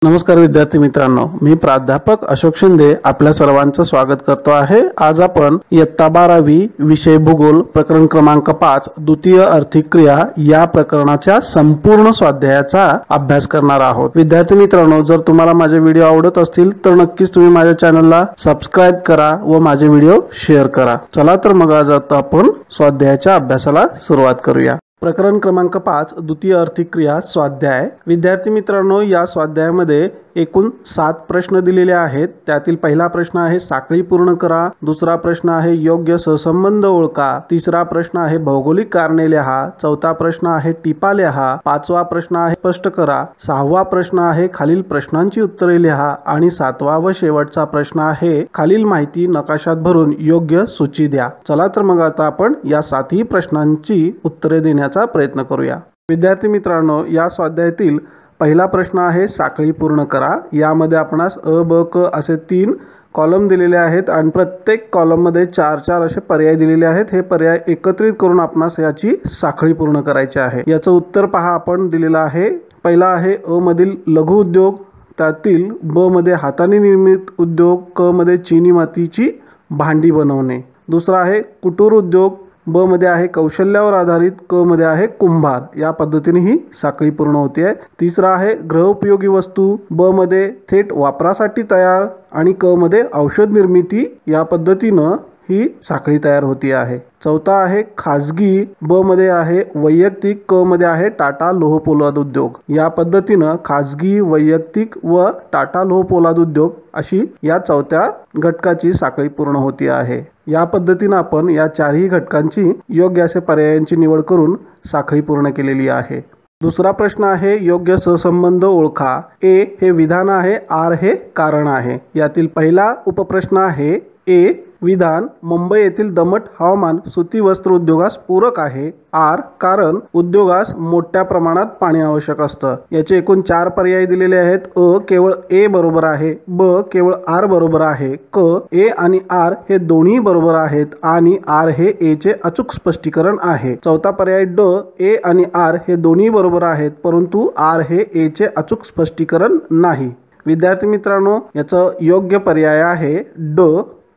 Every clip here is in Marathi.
नमस्कार विद्यार्थी मित्रांनो, मी प्राध्यापक अशोक शिंदे आपल्या सर्वांचं स्वागत करतो आहे। आज आपण इयत्ता 12वी विषय भूगोल प्रकरण क्रमांक 5 द्वितीय आर्थिक क्रिया या प्रकरणाच्या संपूर्ण स्वाध्यायाचा अभ्यास करणार आहोत। विद्यार्थी मित्रांनो, जर तुम्हाला माझे व्हिडिओ आवडत असतील तर नक्कीच तुम्ही माझ्या चॅनलला सबस्क्राइब करा व माझे व्हिडिओ शेअर करा। चला तर मग आज आपण स्वाध्यायाच्या अभ्यासाला सुरुवात करूया। प्रकरण क्रमांक 5 द्वितीय आर्थिक क्रिया स्वाध्याय। विद्यार्थी मित्रांनो, या स्वाध्यायामध्ये एकूण 7 प्रश्न दिलेले आहेत। त्यातील पहिला प्रश्न आहे साखळी पूर्ण करा, दुसरा प्रश्न आहे योग्य सहसंबंध ओळखा, तिसरा प्रश्न आहे भौगोलिक कारणे लिहा, चौथा प्रश्न आहे टिपा लिहा, पाचवा प्रश्न आहे स्पष्ट करा, सहावा प्रश्न आहे खालील प्रश्नांची उत्तरे लिहा आणि सातवा व शेवटचा प्रश्न आहे खालील माहिती नकाशात भरून योग्य सूची द्या। चला तर मग आता आपण या 7ही प्रश्नांची उत्तरे देण्याचा प्रयत्न करूया। विद्यार्थी मित्रांनो, या स्वाध्यायातील पहिला प्रश्न आहे साखळी पूर्ण करा। यामध्ये आपणास अ ब क असे 3 कॉलम दिलेले आहेत आणि प्रत्येक कॉलम मध्ये 4-4 असे पर्याय दिलेले आहेत। हे पर्याय एकत्रित करून आपणास याची साखळी पूर्ण करायची आहे। याचं उत्तर पहा आपण दिलेलं आहे। पहिला आहे अ मधील लघु उद्योग, त्यातील ब मध्ये हाताने निर्मित उद्योग, क मध्ये चिनी मातीची भांडी बनवणे, दुसरा आहे कुटीर उद्योग, ब मध्ये आहे कौशल्यावर आधारित, क मध्ये आहे कुंभार। या पद्धतीने ही साखळी पूर्ण होते आहे। तिसरा आहे गृहोपयोगी वस्तू, ब मध्ये थेट वापरासाठी तयार आणि क मध्ये औषध निर्मिती। या पद्धतीने ही साखळी तयार होती आहे। चौथा आहे खाजगी, ब मध्ये आहे वैयक्तिक, क मध्ये आहे टाटा लोहपोलाद उद्योग। या पद्धतीने खाजगी, वैयक्तिक व टाटा लोहपोलाद उद्योग अशी या चौथ्या घटकाची साखळी पूर्ण होती आहे। या पद्धतीने आपण या 4ही घटकांची योग्य असे पर्यायांची निवड करून साखळी पूर्ण केलेली आहे। दुसरा प्रश्न आहे योग्य सहसंबंध ओळखा। ए हे विधान आहे, आर हे कारण आहे। यातील पहिला उपप्रश्न आहे ए विधान मुंबई येथील दमट हवामान सुती वस्त्र उद्योगास पूरक आहे। आर कारण उद्योगास मोठ्या प्रमाणात पाणी आवश्यक असतं। याचे एकूण 4 पर्याय दिलेले आहेत। अ केवळ ए बरोबर आहे, ब केवळ आर बरोबर आहे, क ए आणि आर हे दोन्ही बरोबर आहेत आणि आर हे ए चे अचूक स्पष्टीकरण आहे। चौथा पर्याय ड ए आणि आर हे दोन्ही बरोबर आहेत परंतु आर हे ए चे अचूक स्पष्टीकरण नाही। विद्यार्थी मित्रांनो, याचं योग्य पर्याय आहे ड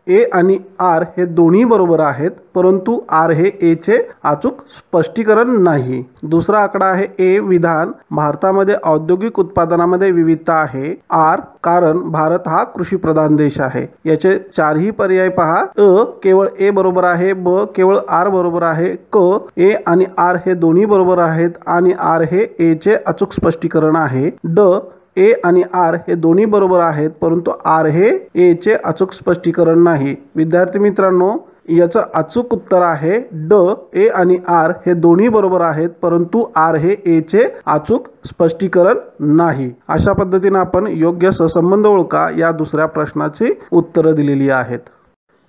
ए आणि आर हे दोन्ही बरोबर आहेत परंतु आर हे ए चे अचूक स्पष्टीकरण नाही। दुसरा आकडा आहे ए विधान भारतामध्ये औद्योगिक उत्पादनामध्ये विविधता आहे। आर कारण भारत हा कृषी प्रधान देश आहे। याचे 4ही पर्याय पहा। अ केवळ ए बरोबर आहे, ब केवळ आर बरोबर आहे, क ए आणि आर हे दोन्ही बरोबर आहेत आणि आर हे ए चे अचूक स्पष्टीकरण आहे, ड ए आणि आर हे दोन्ही बरोबर आहेत परंतु आर हे ए चे अचूक स्पष्टीकरण नाही। विद्यार्थी मित्रांनो, याचं अचूक उत्तर आहे ड ए आणि आर हे दोन्ही बरोबर आहेत परंतु आर हे ए चे अचूक स्पष्टीकरण नाही। अशा पद्धतीने आपण योग्य सहसंबंध ओळखा या दुसऱ्या प्रश्नाची उत्तरं दिलेली आहेत।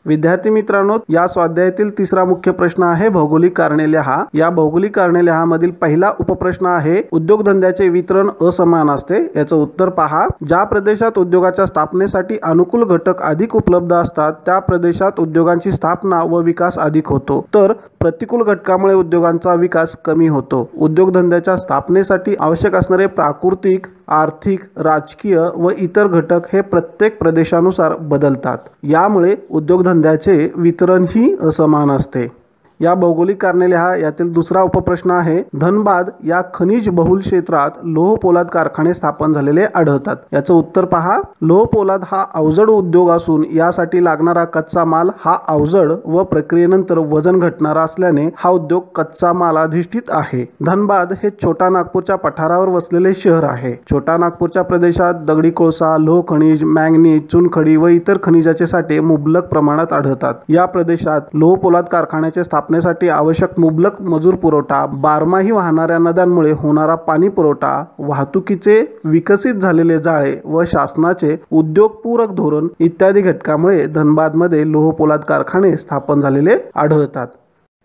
विद्यार्थी मित्रांनो, या स्वाध्यायातील तिसरा मुख्य प्रश्न आहे भौगोलिक कारणे लिहा। या भौगोलिक कारणे लिहा मधील पहिला उपप्रश्न आहे उद्योगधंद्याचे वितरण असमान असते। याचं उत्तर पहा। ज्या प्रदेशात उद्योगाच्या स्थापनेसाठी अनुकूल घटक अधिक उपलब्ध असतात त्या प्रदेशात उद्योगांची स्थापना व विकास अधिक होतो, तर प्रतिकूल घटकामुळे उद्योगांचा विकास कमी होतो। उद्योगधंद्याच्या स्थापनेसाठी आवश्यक असणारे प्राकृतिक, आर्थिक, राजकीय व इतर घटक हे प्रत्येक प्रदेशानुसार बदलतात। यामुळे उद्योगधंद्याचे वितरण ही असमान असते। या भौगोलिक कारणे लिहा यातील दुसरा उपप्रश्न आहे धनबाद या खनिज बहुल क्षेत्रात लोहपोलाद कारखाने स्थापन झालेले आढळतात। याचं उत्तर पहा। लोहपोलाद हा अवजड उद्योग असून यासाठी लागणारा कच्चा माल हा अवजड व प्रक्रियेनंतर वजन घटणारा असल्याने हा उद्योग कच्चा माल अधिष्ठित आहे। धनबाद हे छोटा नागपूरच्या पठारावर वसलेले शहर आहे। छोटा नागपूरच्या प्रदेशात दगडी कोळसा, लोह खनिज, मॅंगनीज, चुनखडी व इतर खनिजाचे साठे मुबलक प्रमाणात आढळतात। या प्रदेशात लोहपोलाद कारखान्याचे स्थापनेसाठी आवश्यक मुबलक मजूर पुरवठा, बारमाही वाहणाऱ्या नद्यांमुळे होणारा पाणी पुरवठा, वाहतुकीचे विकसित झालेले जाळे व शासनाचे उद्योगपूरक धोरण इत्यादी घटकामुळे धनबादमध्ये लोहपोलाद कारखाने स्थापन झालेले आढळतात।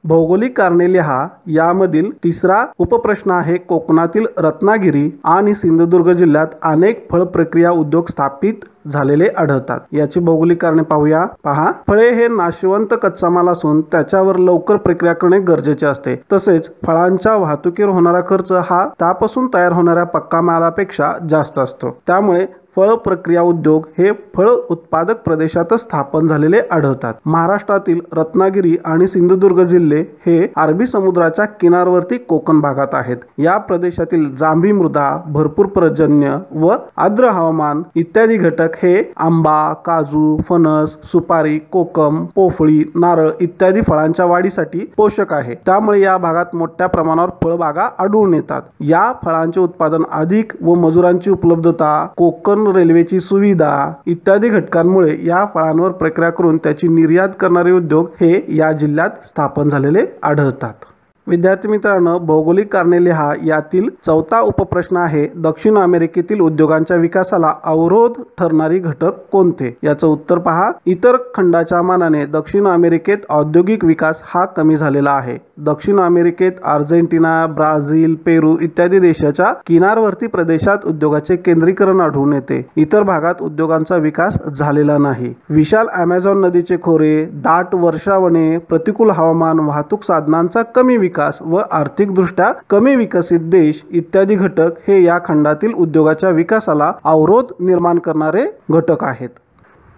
भौगोलिक कारणे लिहा यामधील तिसरा उपप्रश्न आहे कोकणातील रत्नागिरी आणि सिंधुदुर्ग जिल्ह्यात अनेक फळ प्रक्रिया उद्योग स्थापित झालेले आढळतात। याची भौगोलिक कारणे पाहूया। पहा, फळे हे नाशवंत कच्चा माल असून त्याच्यावर लवकर प्रक्रिया करणे गरजेचे असते। तसेच फळांच्या वाहतुकीवर होणारा खर्च हा त्यापासून तयार होणाऱ्या पक्का मालापेक्षा जास्त असतो। त्यामुळे फळ प्रक्रिया उद्योग हे फळ उत्पादक प्रदेशातच स्थापन झालेले आढळतात। महाराष्ट्रातील रत्नागिरी आणि सिंधुदुर्ग जिल्हे हे अरबी समुद्राच्या किनारवर्ती कोकण भागात आहेत। या प्रदेशातील जांभी मृदा, भरपूर पर्जन्य व आर्द्र हवामान इत्यादी घटक हे आंबा, काजू, फणस, सुपारी, कोकम, पोफळी, नारळ इत्यादी फळांच्या वाढीसाठी पोषक आहे। त्यामुळे या भागात मोठ्या प्रमाणावर फळबागा आढळून येतात। या फळांचे उत्पादन अधिक व मजुरांची उपलब्धता, कोकण रेल्वेची सुविधा इत्यादी घटकांमुळे या फळांवर प्रक्रिया करून त्याची निर्यात करणारे उद्योग हे या जिल्ह्यात स्थापन झालेले आढळतात। विद्यार्थी मित्रांनो, भौगोलिक कारणे लिहा यातील चौथा उपप्रश्न आहे दक्षिण अमेरिकेतील उद्योगांच्या विकासाला अवरोध ठरणारी घटक कोणते? याचं उत्तर पहा। इतर खंडाच्या मानाने दक्षिण अमेरिकेत औद्योगिक विकास हा कमी झालेला आहे। दक्षिण अमेरिकेत अर्जेंटिना, ब्राझील, पेरू इत्यादी देशाच्या किनारवर्ती प्रदेशात उद्योगाचे केंद्रीकरण आढळून येते। इतर भागात उद्योगांचा विकास झालेला नाही। विशाल अमेझॉन नदीचे खोरे, दाट वर्षावने, प्रतिकूल हवामान, वाहतूक साधनांचा कमी विकास व आर्थिकदृष्ट्या कमी विकसित देश इत्यादी घटक हे या खंडातील उद्योगाच्या विकासाला अवरोध निर्माण करणारे घटक आहेत।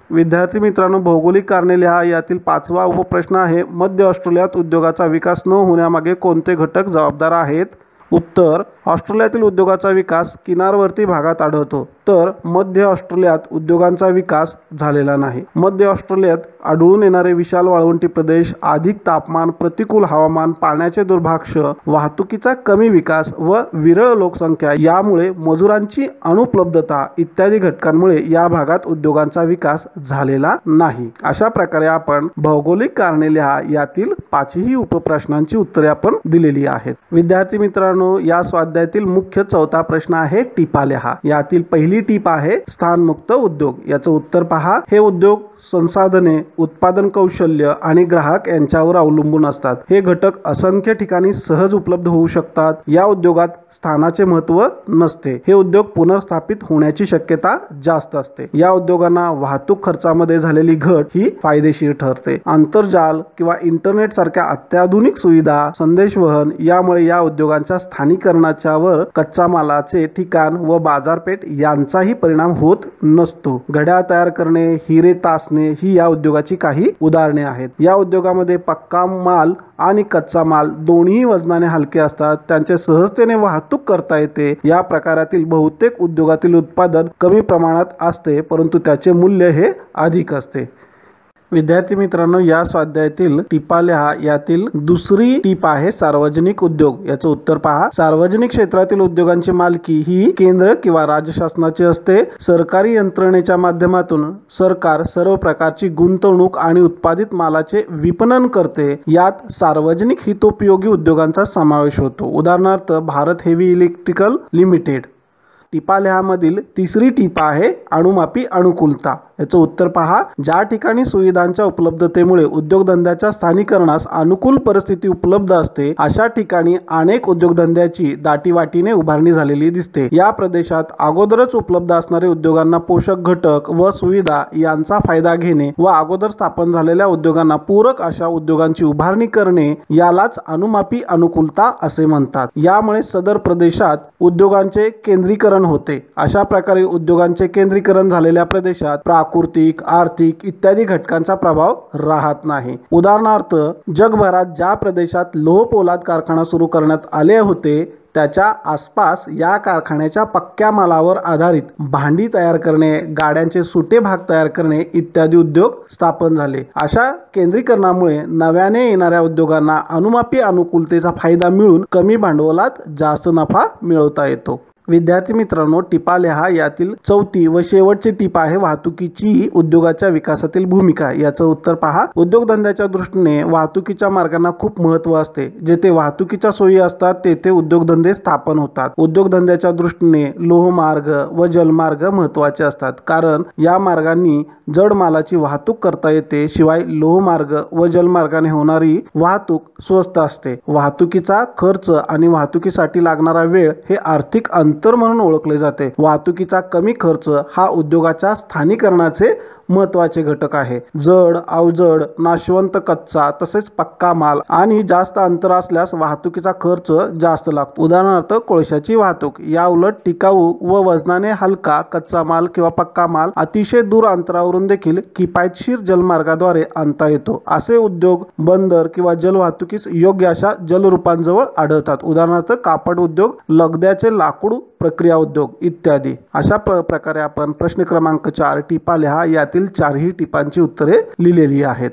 विद्यार्थी मित्रांनो, भौगोलिक कारणे लिहा यातील पाचवा उपप्रश्न आहे मध्य ऑस्ट्रेलियात उद्योगाचा विकास न होण्यामागे कोणते घटक जबाबदार आहेत? उत्तर, ऑस्ट्रेलियातील उद्योगाचा विकास किनारवर्ती भागात आढळतो, तर मध्य ऑस्ट्रेलियात उद्योगांचा विकास झालेला नाही। मध्य ऑस्ट्रेलियात आढळून येणारे विशाल वाळवंटी प्रदेश, अधिक तापमान, प्रतिकूल हवामान, पाण्याचे दुर्भाग्य, वाहतुकीचा कमी विकास व विरळ लोकसंख्या यामुळे मजुरांची अनुपलब्धता इत्यादी घटकांमुळे या भागात उद्योगांचा विकास झालेला नाही। अशा प्रकारे आपण भौगोलिक कारणे लिहा यातील पाचही उपप्रश्नांची उत्तरे आपण दिलेली आहेत। विद्यार्थी मित्रांनो, या स्वाध्यायातील मुख्य चौथा प्रश्न आहे टिपा लिहा। यातील पहिली टीप आहे स्थानमुक्त उद्योग। याचं उत्तर पहा। हे उद्योग संसाधने, उत्पादन कौशल्य आणि ग्राहक यांच्यावर अवलंबून असतात। हे घटक असंख्य ठिकाणी सहज उपलब्ध होऊ शकतात। या उद्योगात स्थानाचे महत्त्व नसते। हे उद्योग पुनर्स्थापित होण्याची शक्यता जास्त असते। या उद्योगांना वाहतूक खर्चामध्ये झालेली घट ही फायदेशीर ठरते। आंतरजाल किंवा इंटरनेट सारख्या अत्याधुनिक सुविधा, संदेशवहन यामुळे या उद्योगांच्या स्थानिकीकरणाच्या वर कच्चा मालाचे ठिकाण व बाजारपेठ यांचाही परिणाम होत नसतो। घड्याळ तयार करणे, हिरे तासणे ही या उद्योगाची काही उदाहरणे आहेत। या उद्योगामध्ये पक्का माल आणि कच्चा माल दोन्ही वजनाने हलके असतात। त्यांचे सहजतेने वाहतूक करता येते। या प्रकारातील बहुतेक उद्योगातील उत्पादन कमी प्रमाणात असते, परंतु त्याचे मूल्य हे अधिक असते। विद्यार्थी मित्रांनो, या स्वाध्यायातील टिपा लिहा यातील दुसरी टीप आहे सार्वजनिक उद्योग। याचं उत्तर पहा। सार्वजनिक क्षेत्रातील उद्योगांची मालकी ही केंद्र किंवा राज्य शासनाची असते। सरकारी यंत्रणेच्या माध्यमातून सरकार सर्व प्रकारची गुंतवणूक आणि उत्पादित मालाचे विपणन करते। यात सार्वजनिक हितोपयोगी उद्योगांचा समावेश होतो। उदाहरणार्थ भारत हेवी इलेक्ट्रिकल लिमिटेड। टिपा लिहामधील तिसरी टीपा आहे अणुमापी अनुकूलता। याचं उत्तर पहा। ज्या ठिकाणी सुविधांच्या उपलब्धतेमुळे उद्योगधंद्याच्या स्थानिकीकरणास अनुकूल परिस्थिती उपलब्ध असते, अशा ठिकाणी अनेक उद्योगधंद्याची दाटीवाटीने उभारणी झालेली दिसते। या प्रदेशात अगोदरच उपलब्ध असणारे उद्योगांना पोषक घटक व सुविधा यांचा फायदा घेणे व अगोदर स्थापन झालेल्या उद्योगांना पूरक अशा उद्योगांची उभारणी करणे यालाच अनुमापी अनुकूलता असे म्हणतात। यामुळे सदर प्रदेशात उद्योगांचे केंद्रीकरण होते। अशा प्रकारे उद्योगांचे केंद्रीकरण झालेल्या प्रदेशात प्राकृतिक, आर्थिक इत्यादी घटकांचा प्रभाव राहत नाही। उदाहरणार्थ, जगभरात ज्या प्रदेशात लोह पोलाद कारखाना सुरू करण्यात आले होते, त्याच्या आसपास या कारखान्याच्या पक्क्या मालावर आधारित भांडी तयार करणे, गाड्यांचे सुटे भाग तयार करणे इत्यादी उद्योग स्थापन झाले। अशा केंद्रीकरणामुळे नव्याने येणाऱ्या उद्योगांना अनुमापी अनुकूलतेचा फायदा मिळून कमी भांडवलात जास्त नफा मिळवता येतो। विद्यार्थी मित्रांनो, टिपा लिहा. यातील चौथी व शेवटची टिपा आहे वाहतुकीची उद्योगाच्या विकासातील भूमिका. याचं उत्तर पहा. उद्योगधंद्याच्या दृष्टीने वाहतुकीच्या मार्गांना खूप महत्त्व असते. जेथे वाहतुकीच्या सोयी असतात तेथे उद्योगधंदे स्थापन होतात. उद्योगधंद्याच्या दृष्टीने लोहमार्ग व जलमार्ग महत्त्वाचे असतात, कारण या मार्गांनी जड मालाची वाहतूक करता येते. शिवाय लोहमार्ग व जलमार्गाने होणारी वाहतूक स्वस्त असते. वाहतुकीचा खर्च आणि वाहतुकीसाठी लागणारा वेळ हे आर्थिक अंतर म्हणून ओळखले जाते. वाहतुकीचा कमी खर्च हा उद्योगाच्या स्थानिकरणाचे महत्त्वाचे घटक आहे. जड, अवजड, नाशवंत कच्चा तसेच पक्का माल आणि जास्त अंतर असल्यास वाहतुकीचा खर्च जास्त लागतो. उदाहरणार्थ कोळशाची वाहतूक. या उलट टिकाऊ व वजनाने हलका कच्चा माल किंवा पक्का माल अतिशय दूर अंतरावरून देखील किफायतशीर जलमार्गाद्वारे आणता येतो. असे उद्योग बंदर किंवा जलवाहतुकीस योग्य अशा जलरूपांजवळ आढळतात. उदाहरणार्थ कापड उद्योग, लगद्याचे लाकूड प्रक्रिया उद्योग इत्यादी. अशा प्रकारे आपण प्रश्न क्रमांक 4 टिपा लिहा. यातील 4ही टिपांची उत्तरे लिहिलेली आहेत.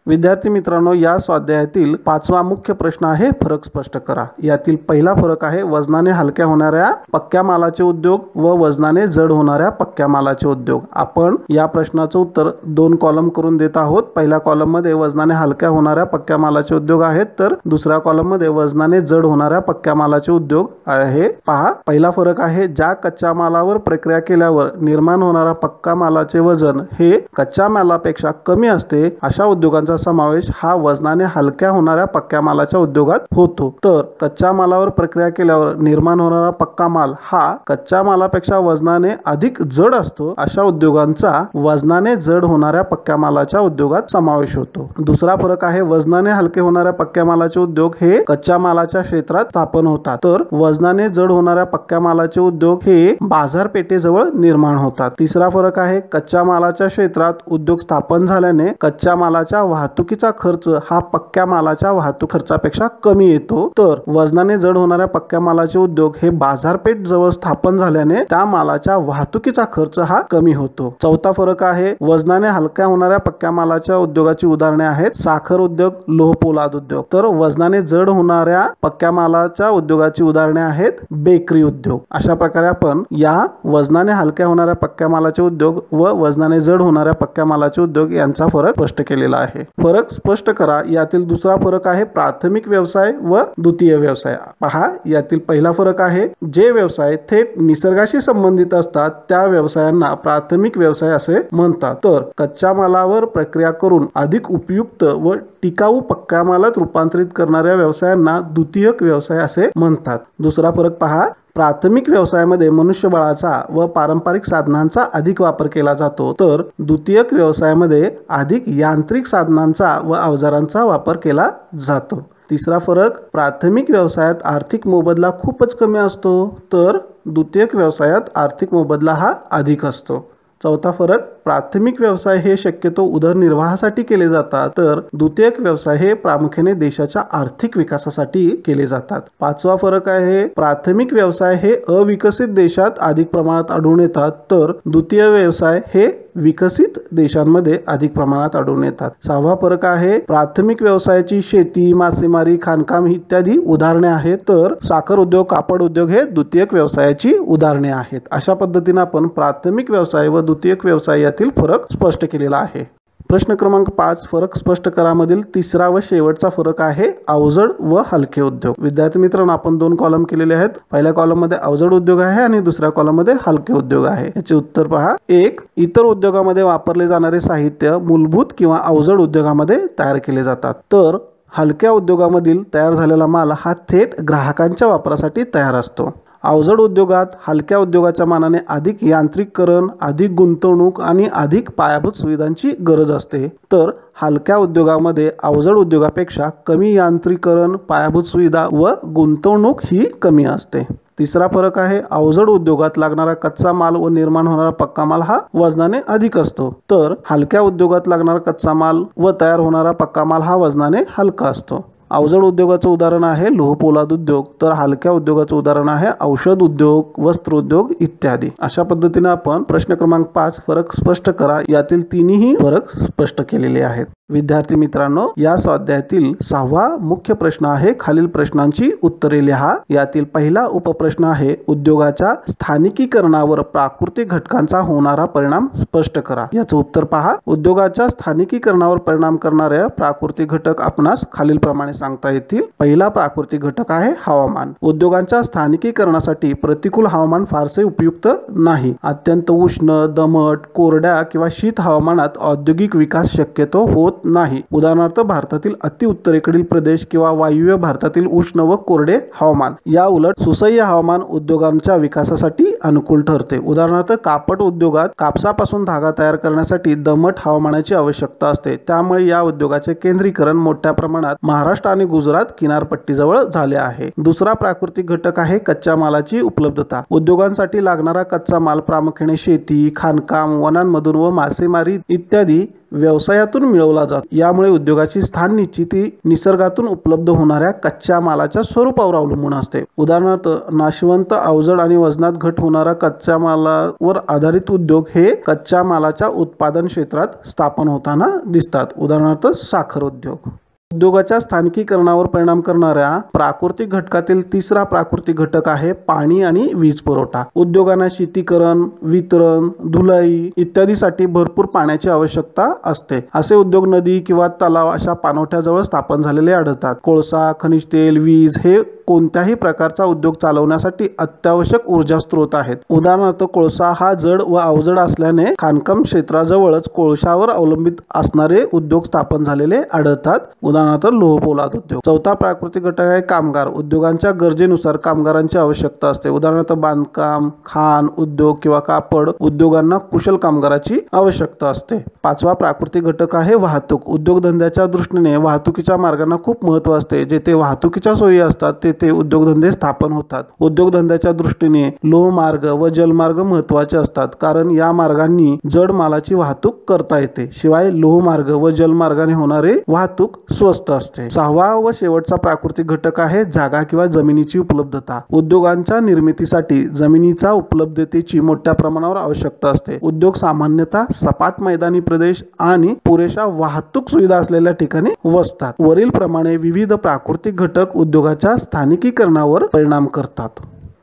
विद्यार्थी मित्रांनो, या स्वाध्यायातील 5वा मुख्य प्रश्न आहे फरक स्पष्ट करा. यातील पहिला फरक आहे वजनाने हलक्या होणाऱ्या पक्क्या मालाचे उद्योग व वजनाने जड होणाऱ्या पक्क्या मालाचे उद्योग. आपण या प्रश्नाचं उत्तर 2 कॉलम करून देत आहोत. पहिल्या कॉलम मध्ये वजनाने हलक्या होणाऱ्या पक्क्या मालाचे उद्योग आहेत, तर दुसऱ्या कॉलम मध्ये वजनाने जड होणाऱ्या पक्क्या मालाचे उद्योग आहे. पहा, पहिला फरक आहे ज्या कच्च्या मालावर प्रक्रिया केल्यावर निर्माण होणारा पक्का मालाचे वजन हे कच्च्या मालापेक्षा कमी असते, अशा उद्योगांचा समावेश हा वजनाने हलक्या होणाऱ्या पक्क्या मालाच्या उद्योगात होतो. तर कच्च्या मालावर प्रक्रिया केल्यावर निर्माण होणारा पक्का माल हा कच्च्या मालापेक्षा वजनाने अधिक जड असतो, अशा उद्योगांचा वजनाने जड होणाऱ्या पक्क्या मालाच्या उद्योगात समावेश होतो. दुसरा फरक आहे वजनाने हलके होणाऱ्या पक्क्या मालाचे उद्योग हे कच्च्या मालाच्या क्षेत्रात स्थापन होतात, तर वजनाने जड होणाऱ्या पक्क्या मालाचे उद्योग हे बाजारपेठेजवळ निर्माण होतात. तिसरा फरक आहे कच्च्या मालाच्या क्षेत्रात उद्योग स्थापन झाल्याने कच्च्या मालाच्या वाहतुकीचा खर्च हा पक्क्या मालाच्या वाहतूक खर्चापेक्षा कमी येतो, तर वजनाने जड होणाऱ्या पक्क्या मालाचे उद्योग हे बाजारपेठ जवळ स्थापन झाल्याने त्या मालाच्या वाहतुकीचा खर्च हा कमी होतो. चौथा फरक आहे वजनाने हलक्या होणाऱ्या पक्क्या मालाच्या उद्योगाची उदाहरणे आहेत साखर उद्योग, लोहपोलाद उद्योग, तर वजनाने जड होणाऱ्या पक्क्या मालाच्या उद्योगाची उदाहरणे आहेत बेकरी उद्योग. अशा प्रकारे आपण या वजनाने हलक्या होणाऱ्या पक्क्या मालाचे उद्योग व वजनाने जड होणाऱ्या पक्क्या मालाचे उद्योग यांचा फरक स्पष्ट केलेला आहे. फरक स्पष्ट करा. यातील दुसरा फरक आहे प्राथमिक व्यवसाय व द्वितीय व्यवसाय. पहा, यातील पहिला फरक आहे जे व्यवसाय थेट निसर्गाशी संबंधित असतात त्या व्यवसायांना प्राथमिक व्यवसाय असे म्हणतात, तर कच्च्या मालावर प्रक्रिया करून अधिक उपयुक्त व टिकाऊ पक्क्या मालात रूपांतरित करणाऱ्या व्यवसायांना द्वितीयक व्यवसाय असे म्हणतात. दुसरा फरक पहा, प्राथमिक व्यवसायामध्ये मनुष्यबळाचा व पारंपरिक साधनांचा अधिक वापर केला जातो, तर द्वितीयक व्यवसायामध्ये अधिक यांत्रिक साधनांचा व अवजारांचा वापर केला जातो. तिसरा फरक प्राथमिक व्यवसायात आर्थिक मोबदला खूपच कमी असतो, तर द्वितीयक व्यवसायात आर्थिक मोबदला हा अधिक असतो. चौथा फरक प्राथमिक व्यवसाय हे शक्यतो उदरनिर्वाहासाठी केले जातात, तर द्वितीयक व्यवसाय हे प्रामुख्याने देशाच्या आर्थिक विकासासाठी केले जातात. पाचवा फरक आहे प्राथमिक व्यवसाय हे अविकसित देशात अधिक प्रमाणात आढळून येतात, तर द्वितीय व्यवसाय हे विकसित देशांमध्ये अधिक प्रमाणात आढळून येतात. सहावा फरक आहे प्राथमिक व्यवसायाची शेती, मासेमारी, खाणकाम इत्यादी उदाहरणे आहेत, तर साखर उद्योग, कापड उद्योग हे द्वितीयक व्यवसायाची उदाहरणे आहेत. अशा पद्धतीने आपण प्राथमिक व्यवसाय व द्वितीयक व्यवसाय यातील फरक स्पष्ट केलेला आहे. प्रश्न क्रमांक 5 फरक स्पष्ट करा मधील तिसरा व शेवटचा फरक आहे अवजड व हलके उद्योग. विद्यार्थी मित्रांनो, आपण 2 कॉलम केलेले आहेत. पहिल्या कॉलम मध्ये अवजड उद्योग आहे आणि दुसऱ्या कॉलम मध्ये हलके उद्योग आहे. याचे उत्तर पहा. 1. इतर उद्योगामध्ये वापरले जाणारे साहित्य मूलभूत किंवा अवजड उद्योगामध्ये तयार केले जातात, तर हलक्या उद्योगामधील तयार झालेला माल हा थेट ग्राहकांच्या वापरासाठी तयार असतो. अवजड उद्योगात हलक्या उद्योगाच्या मानाने अधिक यांत्रिकीकरण, अधिक गुंतवणूक आणि अधिक पायाभूत सुविधांची गरज असते, तर हलक्या उद्योगामध्ये अवजड उद्योगापेक्षा कमी यांत्रिकीकरण, पायाभूत सुविधा व गुंतवणूक ही कमी असते. तिसरा फरक आहे अवजड उद्योगात लागणारा कच्चा माल व निर्माण होणारा पक्का माल हा वजनाने अधिक असतो, तर हलक्या उद्योगात लागणारा कच्चा माल व तयार होणारा पक्का माल हा वजनाने हलका असतो. अवजड उद्योगाचं उदाहरण आहे लोहपोलाद उद्योग, तर हलक्या उद्योगाचं उदाहरण आहे औषध उद्योग, वस्त्र उद्योग इत्यादी. अशा पद्धतीने आपण प्रश्न क्रमांक 5 फरक स्पष्ट करा यातील 3ही फरक स्पष्ट केलेले आहेत. विद्यार्थी मित्रांनो, या स्वाध्यायातील 6वा मुख्य प्रश्न आहे खालील प्रश्नांची उत्तरे लिहा। यातील पहिला उपप्रश्न आहे उद्योगाच्या स्थानिकीकरणावर प्राकृतिक घटकांचा होणारा परिणाम स्पष्ट करा। याचं उत्तर पहा। उद्योगाच्या स्थानिकीकरणावर परिणाम करणारे प्राकृतिक घटक आपणास खालील प्रमाणे सांगता येतील। पहिला प्राकृतिक घटक आहे हवामान। उद्योगांच्या स्थानिकीकरणासाठी प्रतिकूल हवामान फारसे उपयुक्त नाही। अत्यंत उष्ण, दमट, कोरड्या किंवा शीत हवामानात औद्योगिक विकास शक्यतो होत नाही। उदाहरणार्थ भारतातील अति उत्तरेकडील प्रदेश किंवा वायव्य भारतातील उष्ण व कोरडे हवामान। या उलट सुसह्य हवामान उद्योगांच्या विकासासाठी अनुकूल ठरते। उदाहरणार्थ कापड उद्योगात कापसापासून धागा तयार करण्यासाठी दमट हवामानाची आवश्यकता असते। त्यामुळे या उद्योगाचे केंद्रीकरण मोठ्या प्रमाणात महाराष्ट्र आणि गुजरात किनारपट्टीजवळ झाले आहे। दुसरा प्राकृतिक घटक आहे कच्च्या मालाची उपलब्धता। उद्योगांसाठी लागणारा कच्चा माल प्रामुख्याने शेती, खाणकाम, वनांमधून व मासेमारी इत्यादी व्यवसायातून मिळवला जातो। यामुळे उद्योगाची स्थान निश्चिती निसर्गातून उपलब्ध होणाऱ्या कच्च्या मालाच्या स्वरूपावर अवलंबून असते। उदाहरणार्थ नाशवंत, अवजड आणि वजनात घट होणारा कच्च्या मालावर आधारित उद्योग हे कच्च्या मालाच्या उत्पादन क्षेत्रात स्थापन होताना दिसतात। उदाहरणार्थ साखर उद्योग। उद्योगाच्या स्थानिकीकरणावर परिणाम करणाऱ्या प्राकृतिक घटकातील तिसरा प्राकृतिक घटक आहे पाणी आणि वीज पुरवठा। उद्योगांना शीतीकरण, वितरण, धुलाई इत्यादीसाठी भरपूर पाण्याची आवश्यकता असते। असे उद्योग नदी किंवा तलाव अशा पाणवठ्याजवळ स्थापन झालेले आढळतात। कोळसा, खनिज तेल, वीज हे कोणत्याही प्रकारचा उद्योग चालवण्यासाठी अत्यावश्यक ऊर्जा स्रोत आहेत। उदाहरणार्थ कोळसा हा जड व अवजड असल्याने खाणकाम क्षेत्राजवळच कोळशावर अवलंबित असणारे उद्योग स्थापन झालेले आढळतात। उदाहरणार्थ लोहपोलाद उद्योग। चौथा प्राकृतिक घटक आहे कामगार। उद्योगांच्या गरजेनुसार कामगारांची आवश्यकता असते। उदाहरणार्थ बांधकाम, खाण उद्योग किंवा कापड उद्योगांना कुशल कामगाराची आवश्यकता असते। पाचवा प्राकृतिक घटक आहे वाहतूक। उद्योगधंद्याच्या दृष्टीने वाहतुकीच्या मार्गांना खूप महत्त्व असते। जेथे वाहतुकीच्या सोयी असतात तेथे उद्योगधंदे स्थापन होतात। उद्योगधंद्याच्या दृष्टीने लोहमार्ग व जलमार्ग महत्त्वाचे असतात, कारण या मार्गांनी जड मालाची वाहतूक करता येते। शिवाय लोहमार्ग व जलमार्गाने होणारे वाहतूक स्वस्त असते। सहावा व शेवटचा प्राकृतिक घटक आहे जागा किंवा जमिनीची उपलब्धता। उद्योगांच्या निर्मितीसाठी जमिनीचा उपलब्धतेची मोठ्या प्रमाणावर आवश्यकता असते। उद्योग सामान्यतः सपाट मैदानी प्रदेश आणि पुरेशा वाहतूक सुविधा असलेल्या ठिकाणी वसतात। वरील प्रमाणे विविध प्राकृतिक घटक उद्योगाच्या स्थानिकीकरणावर परिणाम करतात।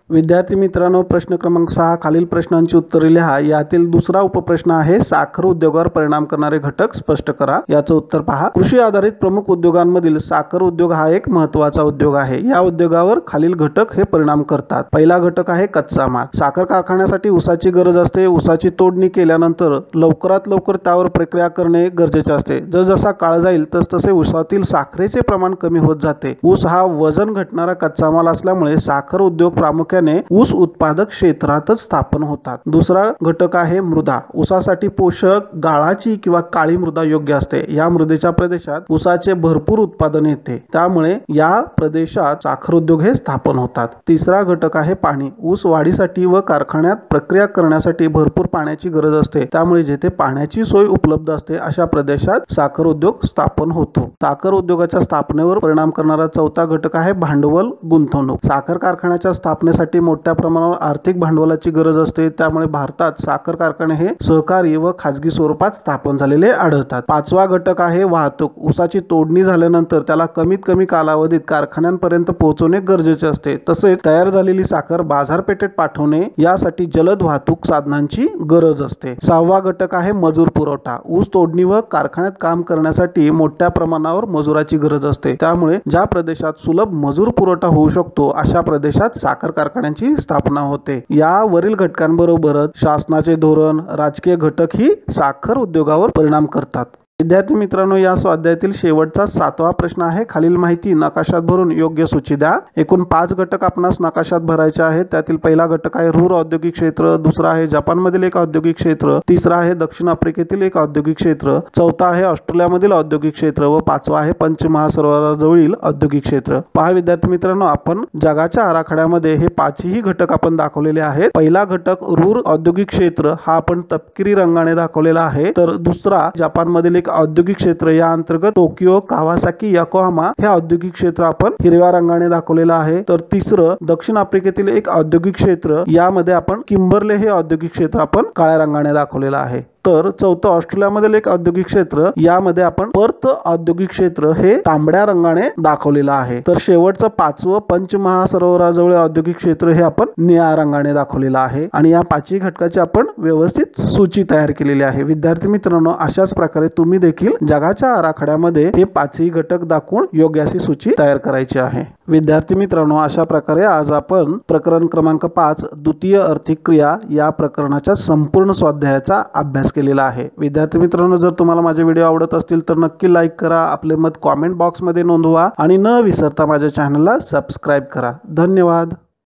विद्यार्थी मित्रांनो, प्रश्न क्रमांक 6 खालील प्रश्नांची उत्तरे लिहा। यातील दुसरा उपप्रश्न आहे साखर उद्योगावर परिणाम करणारे घटक स्पष्ट करा। याचं उत्तर पहा। कृषी आधारित प्रमुख उद्योगांमधील साखर उद्योग हा एक महत्त्वाचा उद्योग आहे। या उद्योगावर खालील घटक हे परिणाम करतात। पहिला घटक आहे कच्चा माल। साखर कारखान्यासाठी ऊसाची गरज असते। ऊसाची तोडणी केल्यानंतर लवकरात लवकर त्यावर प्रक्रिया करणे गरजेचे असते। जसजसा काळ जाईल तसतसे ऊसातील साखरेचे प्रमाण कमी होत जाते। ऊस हा वजन घटणारा कच्चा माल असल्यामुळे साखर उद्योग प्रामुख्याने ऊस उत्पादक क्षेत्रातच स्थापन होतात। दुसरा घटक आहे मृदा। ऊसासाठी पोषक गाळाची किंवा काळी मृदा योग्य असते। या मृदेच्या प्रदेशात ऊसाचे भरपूर उत्पादन येते, त्यामुळे या प्रदेशात साखर उद्योग हे स्थापन होतात। तिसरा घटक आहे पाणी। ऊस वाढीसाठी व कारखान्यात प्रक्रिया करण्यासाठी भरपूर पाण्याची गरज असते, त्यामुळे जेथे पाण्याची सोय उपलब्ध असते अशा प्रदेशात साखर उद्योग स्थापन होतो। साखर उद्योगाच्या स्थापनेवर परिणाम करणारा चौथा घटक आहे भांडवल गुंतवणूक। साखर कारखान्याच्या स्थापनेसाठी मोठ्या प्रमाणावर आर्थिक भांडवलाची गरज असते, त्यामुळे भारतात साखर कारखाने हे सहकारी व खाजगी स्वरूपात स्थापन झालेले आढळतात। पाचवा घटक आहे वाहतूक। ऊसाची तोडणी झाल्यानंतर त्याला कमीत कमी कालावधीत कारखान्यांपर्यंत पोहोचवणे गरजेचे असते। तसेच तयार झालेली साखर बाजारपेठेत पाठवणे यासाठी जलद वाहतूक साधनांची गरज असते। सहावा घटक आहे मजूर पुरवठा। ऊस तोडणी व कारखान्यात काम करण्यासाठी मोठ्या प्रमाणावर मजुराची गरज असते, त्यामुळे ज्या प्रदेशात सुलभ मजूर पुरवठा होऊ शकतो अशा प्रदेशात साखर कारखान्यांची स्थापना होते। या वरील घटकांबरोबरच शासनाचे धोरण, राजकीय घटक ही साखर उद्योगावर परिणाम करतात। विद्यार्थी मित्रांनो, या स्वाध्यायातील शेवटचा 7वा प्रश्न आहे खालील माहिती नकाशात भरून योग्य सूची द्या। एकूण 5 घटक आपणास नकाशात भरायचे आहेत। त्यातील पहिला घटक आहे रूर औद्योगिक क्षेत्र, दुसरा आहे जपानमधील एक औद्योगिक क्षेत्र, तिसरा आहे दक्षिण आफ्रिकेतील एक औद्योगिक क्षेत्र, चौथा आहे ऑस्ट्रेलियामधील औद्योगिक क्षेत्र व पाचवा आहे पंच महासरोवराजवळील औद्योगिक क्षेत्र। पहा विद्यार्थी मित्रांनो, आपण जगाच्या आराखड्यामध्ये हे 5ही घटक आपण दाखवलेले आहेत। पहिला घटक रूर औद्योगिक क्षेत्र हा आपण तपकिरी रंगाने दाखवलेला आहे, तर दुसरा जपानमधील एक औद्योगिक क्षेत्र या अंतर्गत टोकियो, कावासाकी, योकोहामा हे औद्योगिक क्षेत्र आपण हिरव्या रंगाने दाखवलेलं आहे। तर तिसरं दक्षिण आफ्रिकेतील एक औद्योगिक क्षेत्र यामध्ये आपण किंबर्ले हे औद्योगिक क्षेत्र आपण काळ्या रंगाने दाखवलेलं आहे। तर चौथं ऑस्ट्रेलियामधील एक औद्योगिक क्षेत्र, यामध्ये आपण पर्थ औद्योगिक क्षेत्र हे तांबड्या रंगाने दाखवलेलं आहे. तर शेवटचं पाचवं पंचमहासरोवराजवळ औद्योगिक क्षेत्र हे आपण निळ्या रंगाने दाखवलेलं आहे. आणि या पाचही घटकाची आपण व्यवस्थित सूची तयार केलेली आहे. विद्यार्थी मित्रांनो, अशाच प्रकारे तुम्ही देखील जगाच्या आराखड्यामध्ये हे पाचही घटक दाखवून योग्य अशी सूची तयार करायची आहे. विद्यार्थी मित्रांनो, अशा प्रकारे आज आपण प्रकरण क्रमांक 5 द्वितीय आर्थिक क्रिया या प्रकरणाच्या संपूर्ण स्वाध्यायाचा अभ्यास केलेला आहे. विद्यार्थी मित्रांनो, जर तुम्हाला माझे व्हिडिओ आवडत असतील तर नक्की लाईक करा, आपले मत कॉमेंट बॉक्समध्ये नोंदवा आणि न विसरता माझ्या चॅनलला सबस्क्राईब करा. धन्यवाद.